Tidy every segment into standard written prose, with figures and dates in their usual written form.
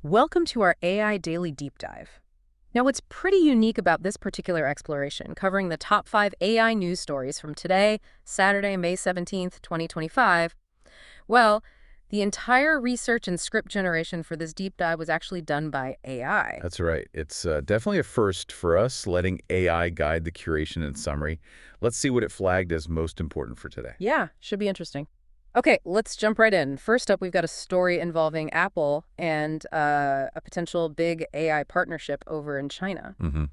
Welcome to our AI Daily Deep Dive. Now, what's pretty unique about this particular exploration, covering the top 5 AI news stories from today, Saturday, May 17th, 2025, well, the entire research and script generation for this deep dive was actually done by AI. That's right. It's definitely a first for us, letting AI guide the curation and summary. Let's see what it flagged as most important for today. Yeah, should be interesting. Okay, let's jump right in. First up, we've got a story involving Apple and a potential big AI partnership over in China. hmm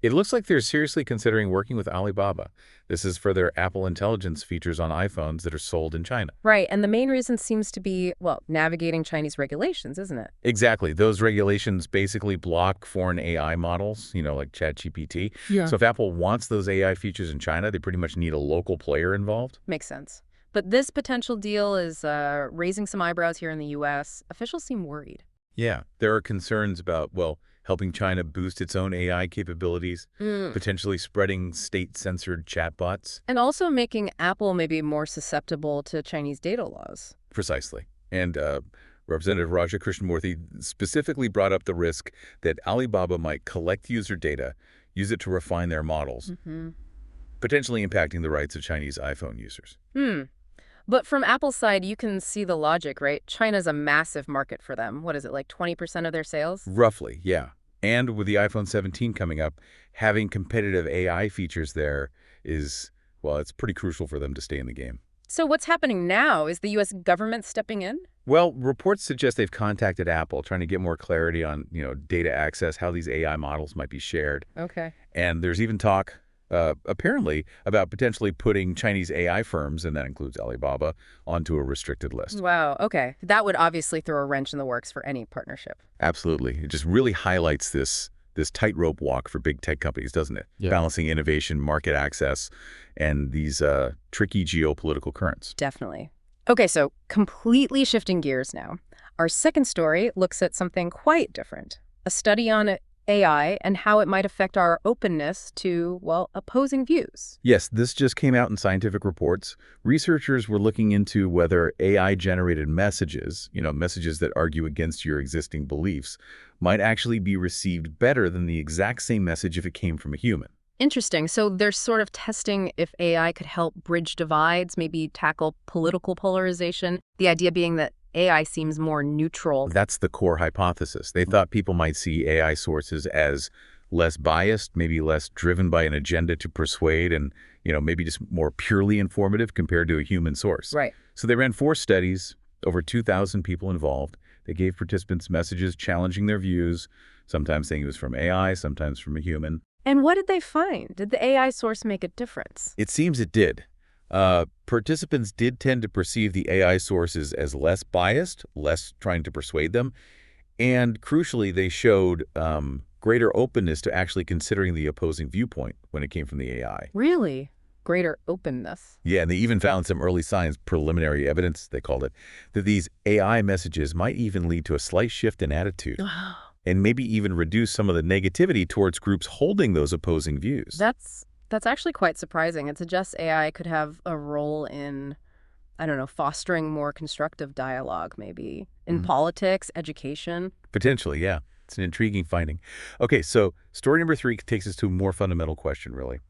It looks like they're seriously considering working with Alibaba. This is for their Apple Intelligence features on iPhones that are sold in China. Right, and the main reason seems to be, well, navigating Chinese regulations, isn't it? Exactly. Those regulations basically block foreign AI models, like ChatGPT. Yeah. So if Apple wants those AI features in China, they pretty much need a local player involved. Makes sense. But this potential deal is raising some eyebrows here in the U.S. Officials seem worried. Yeah, there are concerns about, helping China boost its own AI capabilities, Mm. potentially spreading state-censored chatbots. And also making Apple maybe more susceptible to Chinese data laws. Precisely. And Representative Raja Krishnamurthy specifically brought up the risk that Alibaba might collect user data, use it to refine their models, Hmm. potentially impacting the rights of Chinese iPhone users. Hmm. But from Apple's side, you can see the logic, right? China's a massive market for them. What is it, like 20% of their sales? Roughly, yeah. And with the iPhone 17 coming up, having competitive AI features there is, it's pretty crucial for them to stay in the game. So what's happening now? Is the U.S. government stepping in? Well, reports suggest they've contacted Apple trying to get more clarity on, data access, how these AI models might be shared. Okay. And there's even talk, apparently, about potentially putting Chinese AI firms, and that includes Alibaba, onto a restricted list. Wow, okay. That would obviously throw a wrench in the works for any partnership. Absolutely. It just really highlights this tightrope walk for big tech companies, doesn't it? Yeah. Balancing innovation, market access, and these tricky geopolitical currents. Definitely. Okay, so completely shifting gears now. Our second story looks at something quite different. A study on AI and how it might affect our openness to, well, opposing views. Yes, this just came out in scientific reports. Researchers were looking into whether AI-generated messages, messages that argue against your existing beliefs, might actually be received better than the exact same message if it came from a human. Interesting. So they're sort of testing if AI could help bridge divides, maybe tackle political polarization. The idea being that AI seems more neutral. That's the core hypothesis. They thought people might see AI sources as less biased, maybe less driven by an agenda to persuade, and maybe just more purely informative compared to a human source. Right. So they ran 4 studies, over 2,000 people involved. They gave participants messages challenging their views, sometimes saying it was from AI, sometimes from a human. And what did they find? Did the AI source make a difference? It seems it did. Participants did tend to perceive the AI sources as less biased, less trying to persuade them, and crucially, they showed greater openness to actually considering the opposing viewpoint when it came from the AI. Really? Greater openness. Yeah, and they even found some early signs, preliminary evidence, they called it, that these AI messages might even lead to a slight shift in attitude and maybe even reduce some of the negativity towards groups holding those opposing views. That's actually quite surprising. It suggests AI could have a role in, I don't know, fostering more constructive dialogue, maybe, in politics, education. Potentially, yeah. It's an intriguing finding. Okay, so story number 3 takes us to a more fundamental question, really.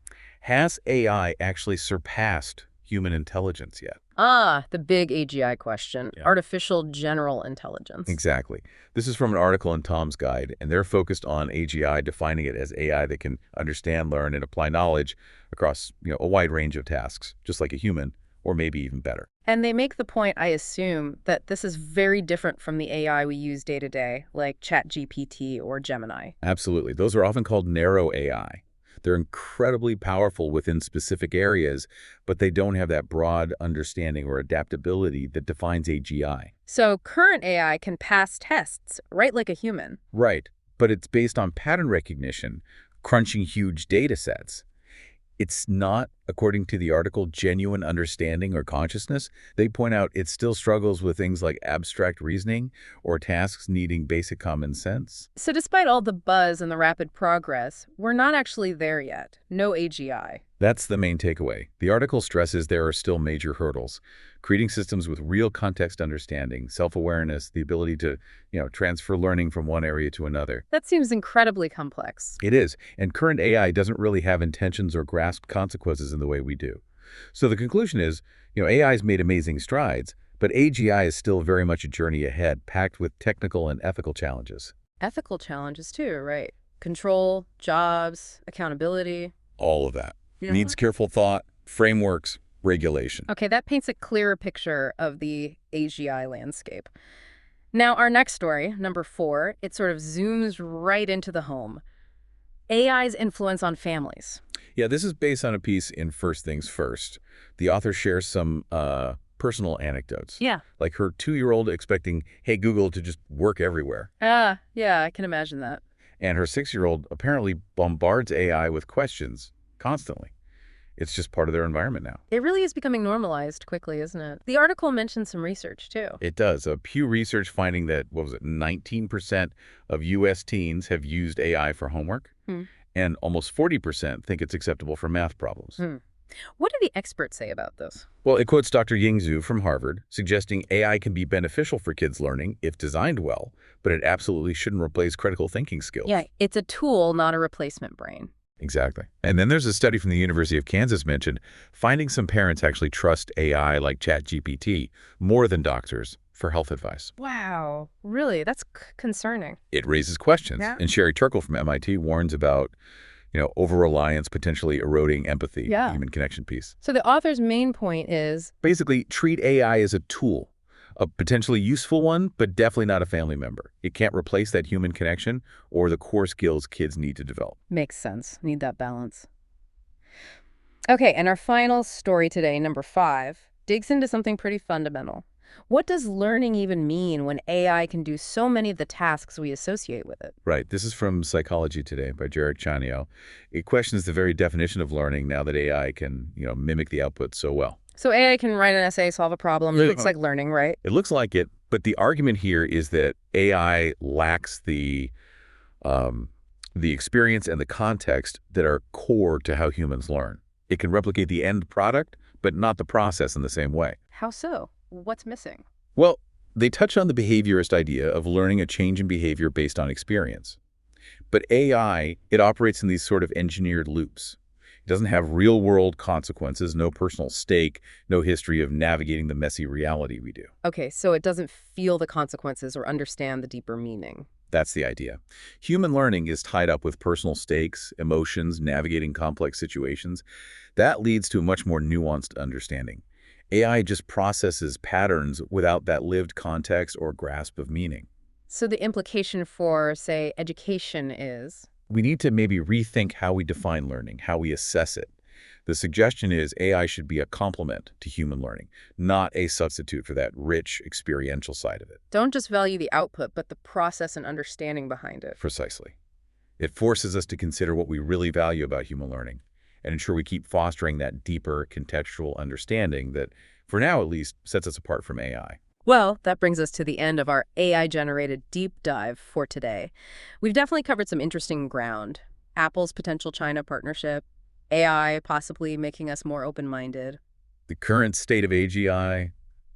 Has AI actually surpassed human intelligence yet? Ah, the big AGI question. Yeah. Artificial general intelligence. Exactly. This is from an article in Tom's Guide, and they're focused on AGI, defining it as AI that can understand, learn, and apply knowledge across a wide range of tasks, just like a human, or maybe even better. And they make the point, I assume, that this is very different from the AI we use day to day, like ChatGPT or Gemini. Absolutely. Those are often called narrow AI. They're incredibly powerful within specific areas, but they don't have that broad understanding or adaptability that defines AGI. So current AI can pass tests, right, like a human. Right, but it's based on pattern recognition, crunching huge data sets. It's not, according to the article, genuine understanding or consciousness. They point out it still struggles with things like abstract reasoning or tasks needing basic common sense. So despite all the buzz and the rapid progress, we're not actually there yet. No AGI. That's the main takeaway. The article stresses there are still major hurdles. Creating systems with real context understanding, self-awareness, the ability to, transfer learning from one area to another. That seems incredibly complex. It is, and current AI doesn't really have intentions or grasp consequences in the way we do. So the conclusion is, AI's made amazing strides, but AGI is still very much a journey ahead, packed with technical and ethical challenges. Ethical challenges too, right? Control, jobs, accountability. All of that. Yeah. Needs careful thought, frameworks, regulation. Okay, that paints a clearer picture of the AGI landscape. Now, our next story, number 4, it sort of zooms right into the home. AI's influence on families. Yeah, this is based on a piece in First Things First. The author shares some personal anecdotes. Yeah. Like her 2-year-old expecting, hey, Google to just work everywhere. Yeah, I can imagine that. And her 6-year-old apparently bombards AI with questions constantly. It's just part of their environment now. It really is becoming normalized quickly, isn't it? The article mentions some research, too. It does. A Pew Research finding that, 19% of U.S. teens have used AI for homework, and almost 40% think it's acceptable for math problems. What do the experts say about this? Well, it quotes Dr. Ying Zhu from Harvard, suggesting AI can be beneficial for kids' learning if designed well, but it absolutely shouldn't replace critical thinking skills. Yeah, it's a tool, not a replacement brain. Exactly. And then there's a study from the University of Kansas mentioned, finding some parents actually trust AI like ChatGPT more than doctors for health advice. Wow, really? That's concerning. It raises questions. Yeah. And Sherry Turkle from MIT warns about, over-reliance potentially eroding empathy, Yeah. human connection piece. So the author's main point is, Basically, treat AI as a tool, a potentially useful one, but definitely not a family member. It can't replace that human connection or the core skills kids need to develop. makes sense. Need that balance. Okay, and our final story today, number 5, digs into something pretty fundamental. What does learning even mean when AI can do so many of the tasks we associate with it? Right. This is from Psychology Today by Jarek Chanio. It questions the very definition of learning now that AI can, mimic the output so well. So AI can write an essay, solve a problem. Yeah. Looks like learning, right? It looks like it, but the argument here is that AI lacks the experience and the context that are core to how humans learn. It can replicate the end product, but not the process in the same way. How so? What's missing? Well, they touch on the behaviorist idea of learning a change in behavior based on experience. But AI, it operates in these sort of engineered loops. It doesn't have real-world consequences, no personal stake, no history of navigating the messy reality we do. Okay, so it doesn't feel the consequences or understand the deeper meaning. That's the idea. Human learning is tied up with personal stakes, emotions, navigating complex situations. That leads to a much more nuanced understanding. AI just processes patterns without that lived context or grasp of meaning. So the implication for, say, education is? We need to maybe rethink how we define learning, how we assess it. The suggestion is AI should be a complement to human learning, not a substitute for that rich, experiential side of it. Don't just value the output, but the process and understanding behind it. Precisely. It forces us to consider what we really value about human learning and ensure we keep fostering that deeper contextual understanding that, for now at least, sets us apart from AI. Well, that brings us to the end of our AI-generated deep dive for today. We've definitely covered some interesting ground. Apple's potential China partnership, AI possibly making us more open-minded. The current state of AGI,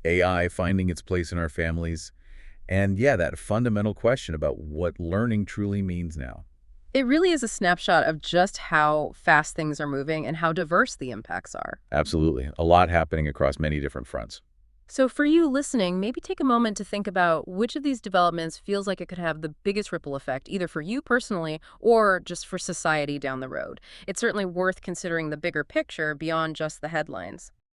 AI finding its place in our families, and that fundamental question about what learning truly means now. It really is a snapshot of just how fast things are moving and how diverse the impacts are. Absolutely. A lot happening across many different fronts. So for you listening, maybe take a moment to think about which of these developments feels like it could have the biggest ripple effect, either for you personally or just for society down the road. It's certainly worth considering the bigger picture beyond just the headlines.